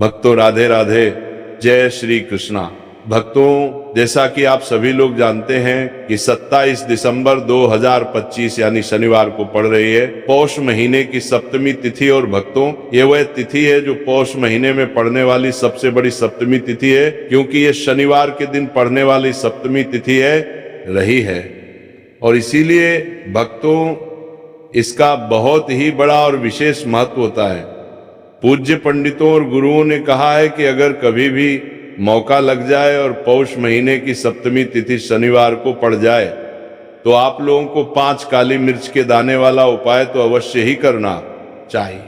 भक्तों राधे राधे, जय श्री कृष्णा। भक्तों, जैसा कि आप सभी लोग जानते हैं कि 27 दिसंबर 2025 यानी शनिवार को पड़ रही है पौष महीने की सप्तमी तिथि। और भक्तों, ये वह तिथि है जो पौष महीने में पड़ने वाली सबसे बड़ी सप्तमी तिथि है, क्योंकि ये शनिवार के दिन पड़ने वाली सप्तमी तिथि रही है। और इसीलिए भक्तों, इसका बहुत ही बड़ा और विशेष महत्व होता है। पूज्य पंडितों और गुरुओं ने कहा है कि अगर कभी भी मौका लग जाए और पौष महीने की सप्तमी तिथि शनिवार को पड़ जाए तो आप लोगों को 5 काली मिर्च के दाने वाला उपाय तो अवश्य ही करना चाहिए।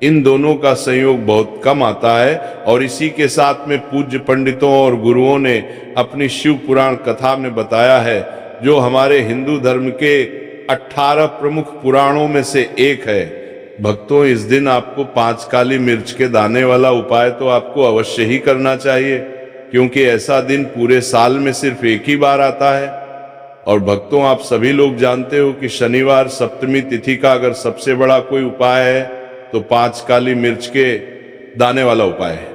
इन दोनों का संयोग बहुत कम आता है। और इसी के साथ में पूज्य पंडितों और गुरुओं ने अपनी शिव पुराण कथा में बताया है, जो हमारे हिंदू धर्म के 18 प्रमुख पुराणों में से एक है। भक्तों, इस दिन आपको 5 काली मिर्च के दाने वाला उपाय तो आपको अवश्य ही करना चाहिए, क्योंकि ऐसा दिन पूरे साल में सिर्फ एक ही बार आता है। और भक्तों, आप सभी लोग जानते हो कि शनिवार सप्तमी तिथि का अगर सबसे बड़ा कोई उपाय है तो 5 काली मिर्च के दाने वाला उपाय है।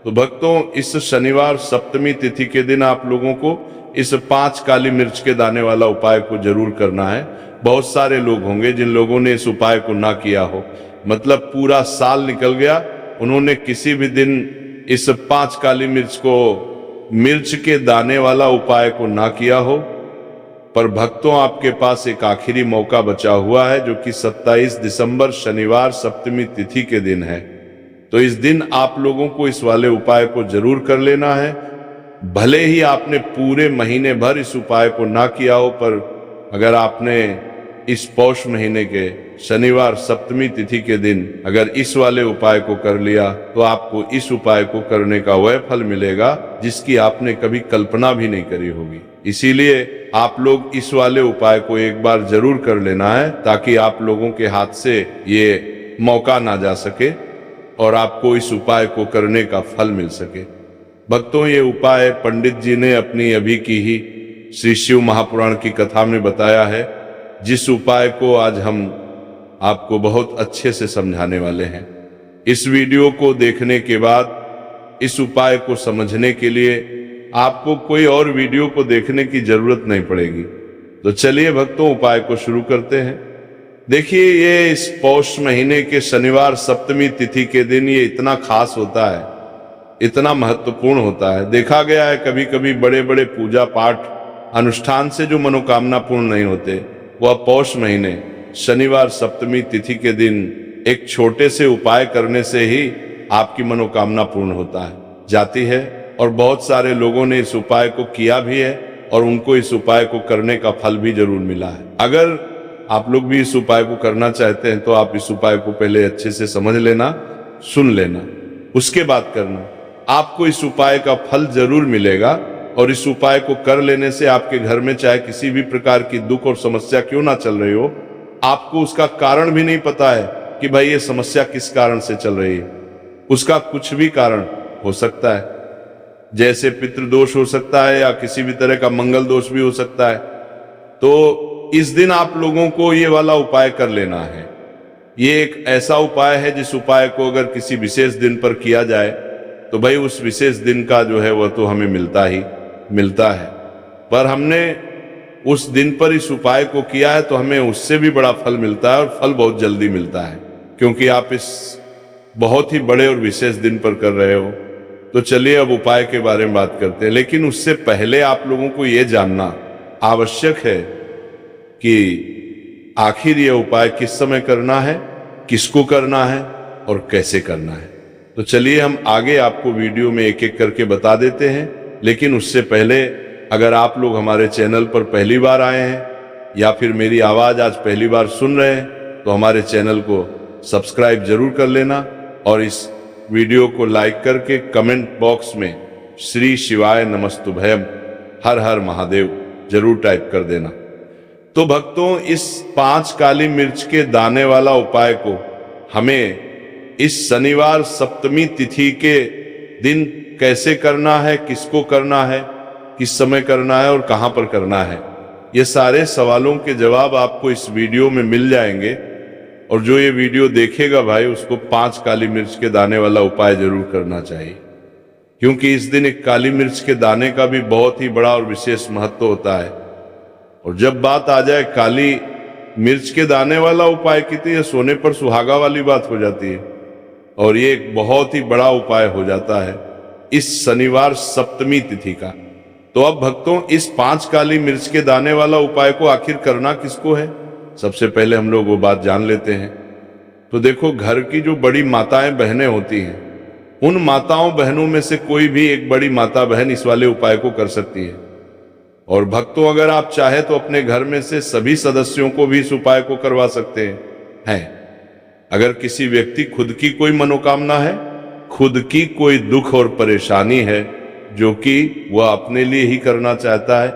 तो भक्तों, इस शनिवार सप्तमी तिथि के दिन आप लोगों को इस 5 काली मिर्च के दाने वाला उपाय को जरूर करना है। बहुत सारे लोग होंगे जिन लोगों ने इस उपाय को ना किया हो, मतलब पूरा साल निकल गया, उन्होंने किसी भी दिन इस 5 काली मिर्च के दाने वाला उपाय को ना किया हो। पर भक्तों, आपके पास एक आखिरी मौका बचा हुआ है, जो कि 27 दिसंबर शनिवार सप्तमी तिथि के दिन है। तो इस दिन आप लोगों को इस वाले उपाय को जरूर कर लेना है। भले ही आपने पूरे महीने भर इस उपाय को ना किया हो, पर अगर आपने इस पौष महीने के शनिवार सप्तमी तिथि के दिन अगर इस वाले उपाय को कर लिया तो आपको इस उपाय को करने का वह फल मिलेगा जिसकी आपने कभी कल्पना भी नहीं करी होगी। इसीलिए आप लोग इस वाले उपाय को एक बार जरूर कर लेना है, ताकि आप लोगों के हाथ से ये मौका ना जा सके और आपको इस उपाय को करने का फल मिल सके। भक्तों, ये उपाय पंडित जी ने अपनी अभी की ही श्री शिव महापुराण की कथा में बताया है, जिस उपाय को आज हम आपको बहुत अच्छे से समझाने वाले हैं। इस वीडियो को देखने के बाद इस उपाय को समझने के लिए आपको कोई और वीडियो को देखने की जरूरत नहीं पड़ेगी। तो चलिए भक्तों, उपाय को शुरू करते हैं। देखिए, ये इस पौष महीने के शनिवार सप्तमी तिथि के दिन ये इतना खास होता है, इतना महत्वपूर्ण होता है। देखा गया है कभी कभी बड़े बड़े पूजा पाठ अनुष्ठान से जो मनोकामना पूर्ण नहीं होते, वह पौष महीने शनिवार सप्तमी तिथि के दिन एक छोटे से उपाय करने से ही आपकी मनोकामना पूर्ण होता है, जाती है। और बहुत सारे लोगों ने इस उपाय को किया भी है और उनको इस उपाय को करने का फल भी जरूर मिला है। अगर आप लोग भी इस उपाय को करना चाहते हैं तो आप इस उपाय को पहले अच्छे से समझ लेना, सुन लेना, उसके बाद करना। आपको इस उपाय का फल जरूर मिलेगा। और इस उपाय को कर लेने से आपके घर में चाहे किसी भी प्रकार की दुख और समस्या क्यों ना चल रही हो, आपको उसका कारण भी नहीं पता है कि भाई ये समस्या किस कारण से चल रही है। उसका कुछ भी कारण हो सकता है, जैसे पितृदोष हो सकता है या किसी भी तरह का मंगल दोष भी हो सकता है। तो इस दिन आप लोगों को ये वाला उपाय कर लेना है। ये एक ऐसा उपाय है जिस उपाय को अगर किसी विशेष दिन पर किया जाए तो भाई उस विशेष दिन का जो है वह तो हमें मिलता है। पर हमने उस दिन पर इस उपाय को किया है तो हमें उससे भी बड़ा फल मिलता है, और फल बहुत जल्दी मिलता है, क्योंकि आप इस बहुत ही बड़े और विशेष दिन पर कर रहे हो। तो चलिए अब उपाय के बारे में बात करते हैं। लेकिन उससे पहले आप लोगों को यह जानना आवश्यक है कि आखिर यह उपाय किस समय करना है, किसको करना है और कैसे करना है। तो चलिए हम आगे आपको वीडियो में एक एक करके बता देते हैं। लेकिन उससे पहले, अगर आप लोग हमारे चैनल पर पहली बार आए हैं या फिर मेरी आवाज़ आज पहली बार सुन रहे हैं, तो हमारे चैनल को सब्सक्राइब जरूर कर लेना और इस वीडियो को लाइक करके कमेंट बॉक्स में श्री शिवाय नमस्तुभयम हर हर महादेव जरूर टाइप कर देना। तो भक्तों, इस 5 काली मिर्च के दाने वाला उपाय को हमें इस शनिवार सप्तमी तिथि के दिन कैसे करना है, किसको करना है, किस समय करना है और कहां पर करना है, ये सारे सवालों के जवाब आपको इस वीडियो में मिल जाएंगे। और जो ये वीडियो देखेगा भाई, उसको 5 काली मिर्च के दाने वाला उपाय जरूर करना चाहिए, क्योंकि इस दिन एक काली मिर्च के दाने का भी बहुत ही बड़ा और विशेष महत्व होता है। और जब बात आ जाए काली मिर्च के दाने वाला उपाय की, तो ये सोने पर सुहागा वाली बात हो जाती है, और ये एक बहुत ही बड़ा उपाय हो जाता है इस शनिवार सप्तमी तिथि का। तो अब भक्तों, इस 5 काली मिर्च के दाने वाला उपाय को आखिर करना किसको है, सबसे पहले हम लोग वो बात जान लेते हैं। तो देखो, घर की जो बड़ी माताएं बहनें होती हैं, उन माताओं बहनों में से कोई भी एक बड़ी माता बहन इस वाले उपाय को कर सकती है। और भक्तों, अगर आप चाहे तो अपने घर में से सभी सदस्यों को भी इस उपाय को करवा सकते हैं। अगर किसी व्यक्ति खुद की कोई मनोकामना है, खुद की कोई दुख और परेशानी है जो कि वह अपने लिए ही करना चाहता है,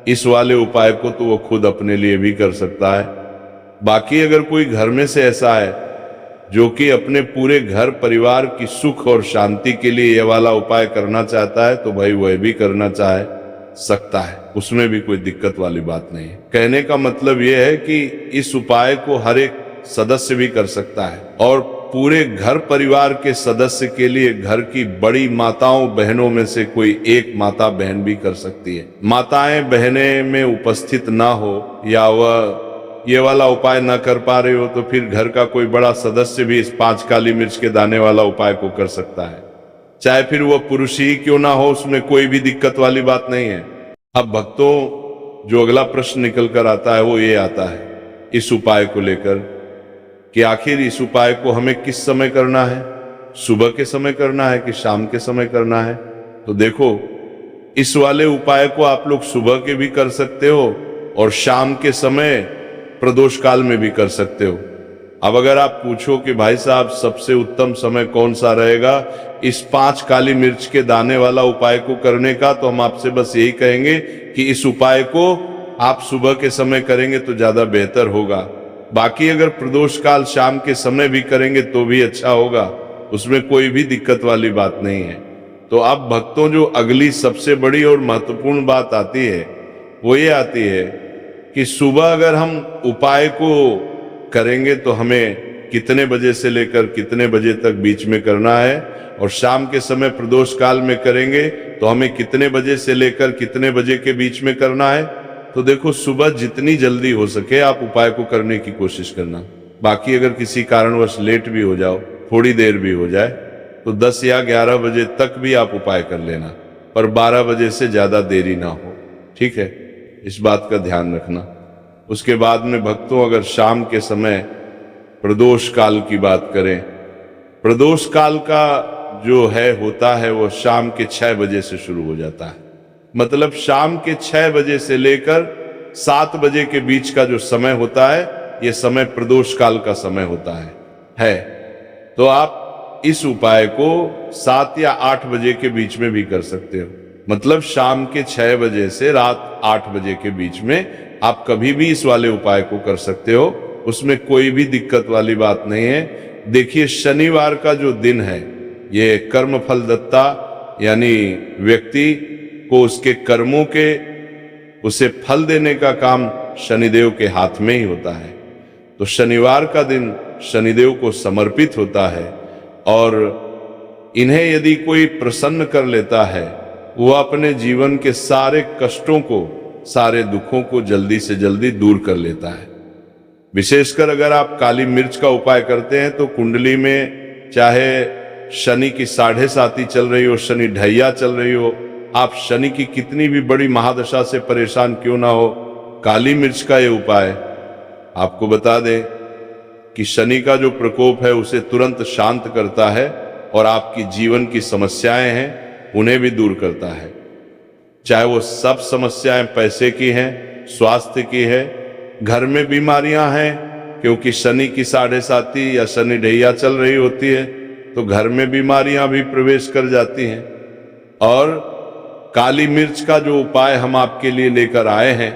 इस वाले उपाय को तो वह खुद अपने लिए भी कर सकता है। बाकी अगर कोई घर में से ऐसा है जो कि अपने पूरे घर परिवार की सुख और शांति के लिए यह वाला उपाय करना चाहता है, तो भाई वह भी करना चाहे सकता है, उसमें भी कोई दिक्कत वाली बात नहीं है। कहने का मतलब यह है कि इस उपाय को हर एक सदस्य भी कर सकता है, और पूरे घर परिवार के सदस्य के लिए घर की बड़ी माताओं बहनों में से कोई एक माता बहन भी कर सकती है। माताएं बहनें में उपस्थित ना हो, या वह ये वाला उपाय ना कर पा रहे हो, तो फिर घर का कोई बड़ा सदस्य भी इस 5 काली मिर्च के दाने वाला उपाय को कर सकता है, चाहे फिर वह पुरुष ही क्यों ना हो, उसमें कोई भी दिक्कत वाली बात नहीं है। अब भक्तों, जो अगला प्रश्न निकल कर आता है वो ये आता है इस उपाय को लेकर कि आखिर इस उपाय को हमें किस समय करना है, सुबह के समय करना है कि शाम के समय करना है। तो देखो, इस वाले उपाय को आप लोग सुबह के भी कर सकते हो और शाम के समय प्रदोष काल में भी कर सकते हो। अब अगर आप पूछो कि भाई साहब सबसे उत्तम समय कौन सा रहेगा इस 5 काली मिर्च के दाने वाला उपाय को करने का, तो हम आपसे बस यही कहेंगे कि इस उपाय को आप सुबह के समय करेंगे तो ज्यादा बेहतर होगा। बाकी अगर प्रदोष काल शाम के समय भी करेंगे तो भी अच्छा होगा, उसमें कोई भी दिक्कत वाली बात नहीं है। तो अब भक्तों, जो अगली सबसे बड़ी और महत्वपूर्ण बात आती है वो ये आती है कि सुबह अगर हम उपाय को करेंगे तो हमें कितने बजे से लेकर कितने बजे तक बीच में करना है, और शाम के समय प्रदोष काल में करेंगे तो हमें कितने बजे से लेकर कितने बजे के बीच में करना है। तो देखो, सुबह जितनी जल्दी हो सके आप उपाय को करने की कोशिश करना। बाकी अगर किसी कारणवश लेट भी हो जाओ, थोड़ी देर भी हो जाए, तो 10 या 11 बजे तक भी आप उपाय कर लेना, पर 12 बजे से ज्यादा देरी ना हो, ठीक है, इस बात का ध्यान रखना। उसके बाद में भक्तों, अगर शाम के समय प्रदोष काल की बात करें, प्रदोष काल का जो है होता है वो शाम के 6 बजे से शुरू हो जाता है। मतलब शाम के 6 बजे से लेकर 7 बजे के बीच का जो समय होता है, ये समय प्रदोष काल का समय होता है। तो आप इस उपाय को 7 या 8 बजे के बीच में भी कर सकते हो। मतलब शाम के 6 बजे से रात 8 बजे के बीच में आप कभी भी इस वाले उपाय को कर सकते हो, उसमें कोई भी दिक्कत वाली बात नहीं है। देखिए, शनिवार का जो दिन है ये कर्म फल दत्ता, यानी व्यक्ति को उसके कर्मों के उसे फल देने का काम शनिदेव के हाथ में ही होता है। तो शनिवार का दिन शनिदेव को समर्पित होता है, और इन्हें यदि कोई प्रसन्न कर लेता है, वो अपने जीवन के सारे कष्टों को, सारे दुखों को जल्दी से जल्दी दूर कर लेता है। विशेषकर अगर आप काली मिर्च का उपाय करते हैं तो कुंडली में चाहे शनि की 7.5 चल रही हो, शनि ढैया चल रही हो, आप शनि की कितनी भी बड़ी महादशा से परेशान क्यों ना हो, काली मिर्च का ये उपाय आपको बता दें कि शनि का जो प्रकोप है उसे तुरंत शांत करता है, और आपकी जीवन की समस्याएं हैं उन्हें भी दूर करता है। चाहे वो सब समस्याएं पैसे की हैं, स्वास्थ्य की है, घर में बीमारियां हैं, क्योंकि शनि की 7.5 या शनि ढैया चल रही होती है तो घर में बीमारियां भी प्रवेश कर जाती हैं। और काली मिर्च का जो उपाय हम आपके लिए लेकर आए हैं,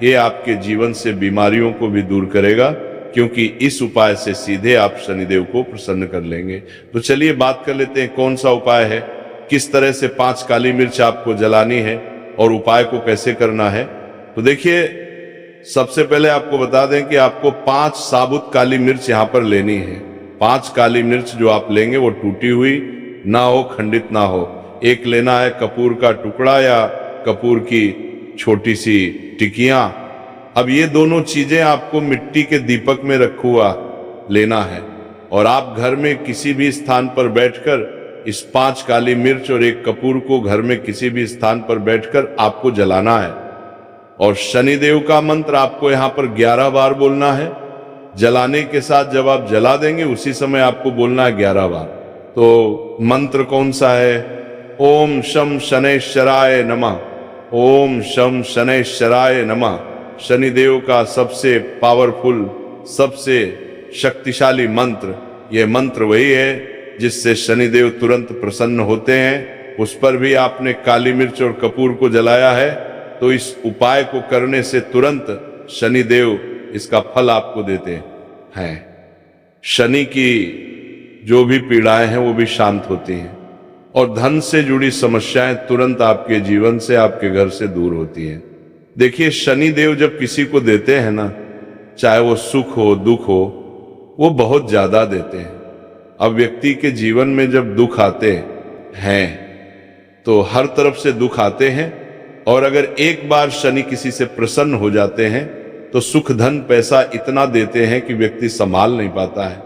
ये आपके जीवन से बीमारियों को भी दूर करेगा, क्योंकि इस उपाय से सीधे आप शनिदेव को प्रसन्न कर लेंगे। तो चलिए बात कर लेते हैं कौन सा उपाय है, किस तरह से 5 काली मिर्च आपको जलानी है और उपाय को कैसे करना है। तो देखिए, सबसे पहले आपको बता दें कि आपको 5 साबुत काली मिर्च यहां पर लेनी है। 5 काली मिर्च जो आप लेंगे वो टूटी हुई ना हो, खंडित ना हो। एक लेना है कपूर का टुकड़ा या कपूर की छोटी सी टिकियां। अब ये दोनों चीजें आपको मिट्टी के दीपक में रखा हुआ लेना है और आप घर में किसी भी स्थान पर बैठकर इस 5 काली मिर्च और एक कपूर को घर में किसी भी स्थान पर बैठकर आपको जलाना है। और शनिदेव का मंत्र आपको यहां पर 11 बार बोलना है। जलाने के साथ जब आप जला देंगे उसी समय आपको बोलना है 11 बार। तो मंत्र कौन सा है? ओम शम शनैश्चराय नमः। ओम शम शनैश्चराय नमः। शनिदेव का सबसे पावरफुल, सबसे शक्तिशाली मंत्र। यह मंत्र वही है जिससे शनिदेव तुरंत प्रसन्न होते हैं। उस पर भी आपने काली मिर्च और कपूर को जलाया है, तो इस उपाय को करने से तुरंत शनिदेव इसका फल आपको देते हैं। शनि की जो भी पीड़ाएं हैं वो भी शांत होती हैं और धन से जुड़ी समस्याएं तुरंत आपके जीवन से, आपके घर से दूर होती हैं। देखिए, शनिदेव जब किसी को देते हैं ना, चाहे वो सुख हो दुख हो, वो बहुत ज्यादा देते हैं। अब व्यक्ति के जीवन में जब दुख आते हैं तो हर तरफ से दुख आते हैं, और अगर एक बार शनि किसी से प्रसन्न हो जाते हैं तो सुख धन पैसा इतना देते हैं कि व्यक्ति संभाल नहीं पाता है।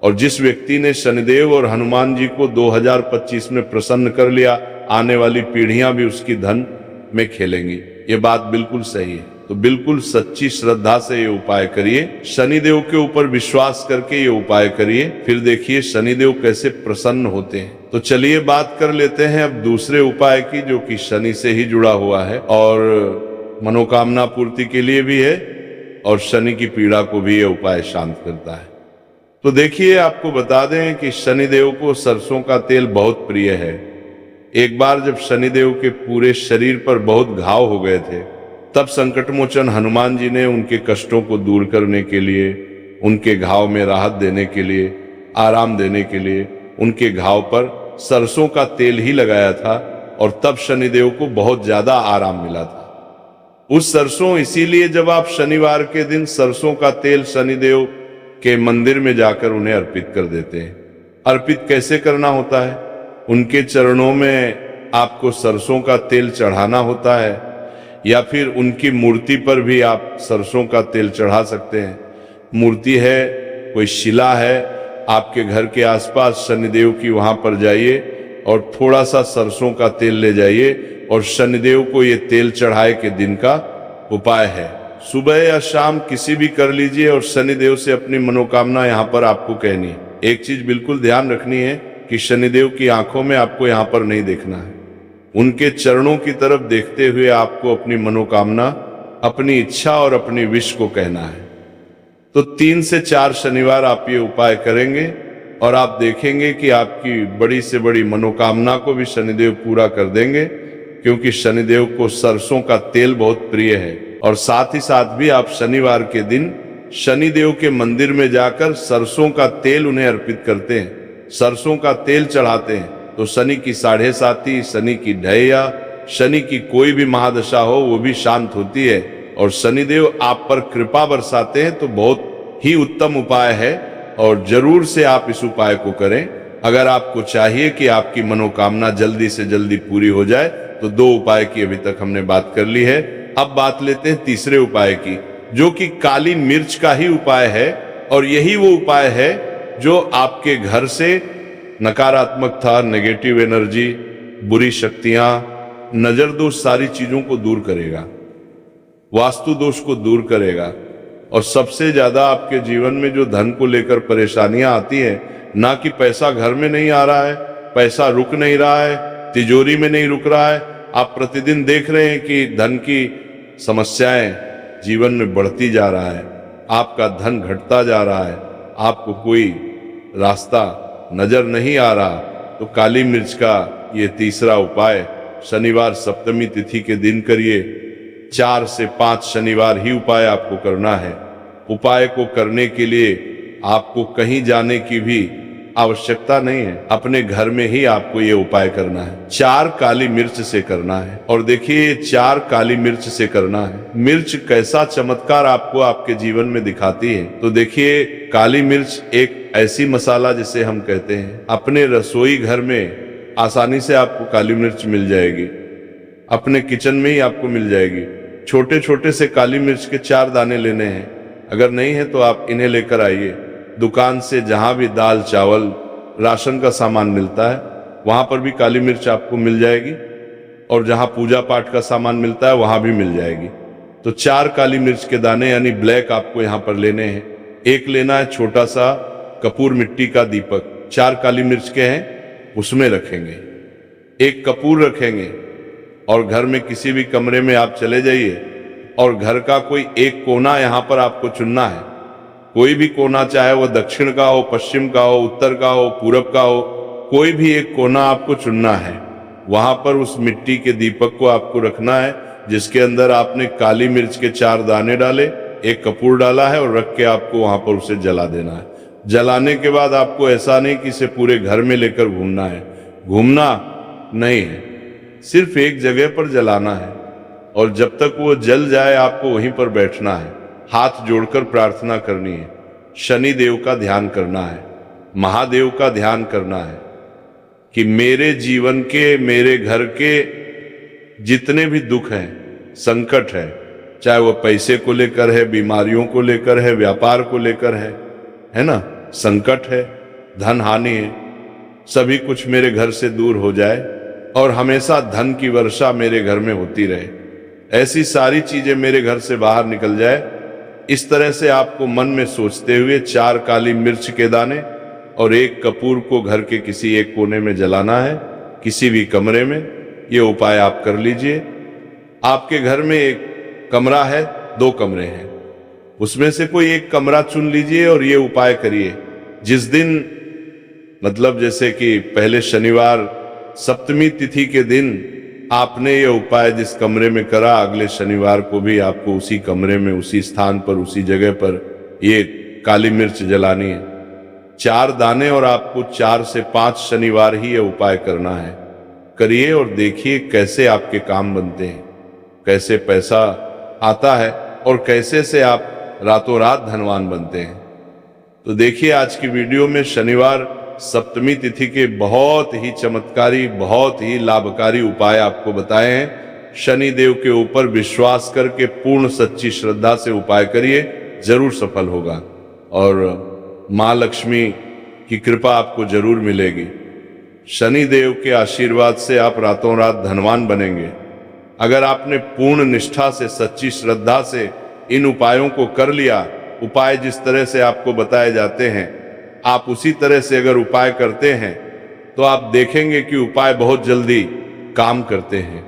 और जिस व्यक्ति ने शनिदेव और हनुमान जी को 2025 में प्रसन्न कर लिया, आने वाली पीढ़ियां भी उसकी धन में खेलेंगी। ये बात बिल्कुल सही है। तो बिल्कुल सच्ची श्रद्धा से ये उपाय करिए, शनिदेव के ऊपर विश्वास करके ये उपाय करिए, फिर देखिए शनिदेव कैसे प्रसन्न होते हैं। तो चलिए बात कर लेते हैं अब दूसरे उपाय की, जो कि शनि से ही जुड़ा हुआ है और मनोकामना पूर्ति के लिए भी है और शनि की पीड़ा को भी ये उपाय शांत करता है। तो देखिए, आपको बता दें कि शनिदेव को सरसों का तेल बहुत प्रिय है। एक बार जब शनिदेव के पूरे शरीर पर बहुत घाव हो गए थे, तब संकटमोचन हनुमान जी ने उनके कष्टों को दूर करने के लिए, उनके घाव में राहत देने के लिए, आराम देने के लिए उनके घाव पर सरसों का तेल ही लगाया था और तब शनिदेव को बहुत ज्यादा आराम मिला था। उस सरसों, इसीलिए जब आप शनिवार के दिन सरसों का तेल शनिदेव के मंदिर में जाकर उन्हें अर्पित कर देते हैं। अर्पित कैसे करना होता है? उनके चरणों में आपको सरसों का तेल चढ़ाना होता है, या फिर उनकी मूर्ति पर भी आप सरसों का तेल चढ़ा सकते हैं। मूर्ति है, कोई शिला है आपके घर के आसपास शनिदेव की, वहां पर जाइए और थोड़ा सा सरसों का तेल ले जाइए और शनिदेव को ये तेल चढ़ाए के दिन का उपाय है। सुबह या शाम किसी भी कर लीजिए और शनिदेव से अपनी मनोकामना यहाँ पर आपको कहनी है। एक चीज बिल्कुल ध्यान रखनी है कि शनिदेव की आंखों में आपको यहाँ पर नहीं देखना है, उनके चरणों की तरफ देखते हुए आपको अपनी मनोकामना, अपनी इच्छा और अपनी विश को कहना है। तो 3 से 4 शनिवार आप ये उपाय करेंगे और आप देखेंगे कि आपकी बड़ी से बड़ी मनोकामना को भी शनिदेव पूरा कर देंगे, क्योंकि शनिदेव को सरसों का तेल बहुत प्रिय है। और साथ ही साथ भी आप शनिवार के दिन शनिदेव के मंदिर में जाकर सरसों का तेल उन्हें अर्पित करते हैं, सरसों का तेल चढ़ाते हैं, तो शनि की 7.5, शनि की ढैया, शनि की कोई भी महादशा हो वो भी शांत होती है और शनिदेव आप पर कृपा बरसाते हैं। तो बहुत ही उत्तम उपाय है और जरूर से आप इस उपाय को करें। अगर आपको चाहिए कि आपकी मनोकामना जल्दी से जल्दी पूरी हो जाए, तो 2 उपाय की अभी तक हमने बात कर ली है। अब बात लेते हैं तीसरे उपाय की, जो कि काली मिर्च का ही उपाय है। और यही वो उपाय है जो आपके घर से नकारात्मकता, नेगेटिव एनर्जी, बुरी शक्तियां, नजर दोष, सारी चीजों को दूर करेगा, वास्तु दोष को दूर करेगा। और सबसे ज्यादा आपके जीवन में जो धन को लेकर परेशानियां आती हैं, ना कि पैसा घर में नहीं आ रहा है, पैसा रुक नहीं रहा है, तिजोरी में नहीं रुक रहा है, आप प्रतिदिन देख रहे हैं कि धन की समस्याएं जीवन में बढ़ती जा रहा है, आपका धन घटता जा रहा है, आपको कोई रास्ता नजर नहीं आ रहा, तो काली मिर्च का ये तीसरा उपाय शनिवार सप्तमी तिथि के दिन करिए। 4 से 5 शनिवार ही उपाय आपको करना है। उपाय को करने के लिए आपको कहीं जाने की भी आवश्यकता नहीं है। अपने घर में ही आपको ये उपाय करना है। 4 काली मिर्च से करना है। और देखिए 4 काली मिर्च से करना है। मिर्च कैसा चमत्कार आपको आपके जीवन में दिखाती है। तो देखिए काली मिर्च एक ऐसी मसाला जिसे हम कहते हैं, अपने रसोई घर में आसानी से आपको काली मिर्च मिल जाएगी। अपने किचन में ही आपको मिल जाएगी। छोटे छोटे से काली मिर्च के 4 दाने लेने हैं। अगर नहीं है तो आप इन्हें लेकर आइए। दुकान से जहां भी दाल चावल राशन का सामान मिलता है वहां पर भी काली मिर्च आपको मिल जाएगी, और जहां पूजा पाठ का सामान मिलता है वहां भी मिल जाएगी। तो 4 काली मिर्च के दाने यानी ब्लैक आपको यहाँ पर लेने हैं। एक लेना है छोटा सा कपूर मिट्टी का दीपक, 4 काली मिर्च के हैं उसमें रखेंगे। एक कपूर रखेंगे और घर में किसी भी कमरे में आप चले जाइए और घर का कोई एक कोना यहाँ पर आपको चुनना है। कोई भी कोना, चाहे वो दक्षिण का हो, पश्चिम का हो, उत्तर का हो, पूरब का हो, कोई भी एक कोना आपको चुनना है। वहां पर उस मिट्टी के दीपक को आपको रखना है जिसके अंदर आपने काली मिर्च के 4 दाने डाले, एक कपूर डाला है और रख के आपको वहां पर उसे जला देना है। जलाने के बाद आपको ऐसा नहीं कि इसे पूरे घर में लेकर घूमना है, घूमना नहीं है, सिर्फ एक जगह पर जलाना है। और जब तक वो जल जाए आपको वहीं पर बैठना है, हाथ जोड़कर प्रार्थना करनी है, शनि देव का ध्यान करना है, महादेव का ध्यान करना है कि मेरे जीवन के, मेरे घर के जितने भी दुख हैं, संकट है, चाहे वो पैसे को लेकर है, बीमारियों को लेकर है, व्यापार को लेकर है ना, संकट है, धन हानि है, सभी कुछ मेरे घर से दूर हो जाए और हमेशा धन की वर्षा मेरे घर में होती रहे, ऐसी सारी चीजें मेरे घर से बाहर निकल जाए। इस तरह से आपको मन में सोचते हुए 4 काली मिर्च के दाने और एक कपूर को घर के किसी एक कोने में जलाना है, किसी भी कमरे में। ये उपाय आप कर लीजिए। आपके घर में एक कमरा है, 2 कमरे हैं, उसमें से कोई एक कमरा चुन लीजिए और ये उपाय करिए। जिस दिन, मतलब जैसे कि पहले शनिवार सप्तमी तिथि के दिन आपने ये उपाय जिस कमरे में करा, अगले शनिवार को भी आपको उसी कमरे में, उसी स्थान पर, उसी जगह पर ये काली मिर्च जलानी है, 4 दाने, और आपको 4 से 5 शनिवार ही ये उपाय करना है। करिए और देखिए कैसे आपके काम बनते हैं, कैसे पैसा आता है और कैसे से आप रातों रात धनवान बनते हैं। तो देखिए आज की वीडियो में शनिवार सप्तमी तिथि के बहुत ही चमत्कारी, बहुत ही लाभकारी उपाय आपको बताए हैं। शनि देव के ऊपर विश्वास करके पूर्ण सच्ची श्रद्धा से उपाय करिए, जरूर सफल होगा और मां लक्ष्मी की कृपा आपको जरूर मिलेगी। शनि देव के आशीर्वाद से आप रातों रात धनवान बनेंगे। अगर आपने पूर्ण निष्ठा से, सच्ची श्रद्धा से इन उपायों को कर लिया, उपाय जिस तरह से आपको बताए जाते हैं, आप उसी तरह से अगर उपाय करते हैं तो आप देखेंगे कि उपाय बहुत जल्दी काम करते हैं।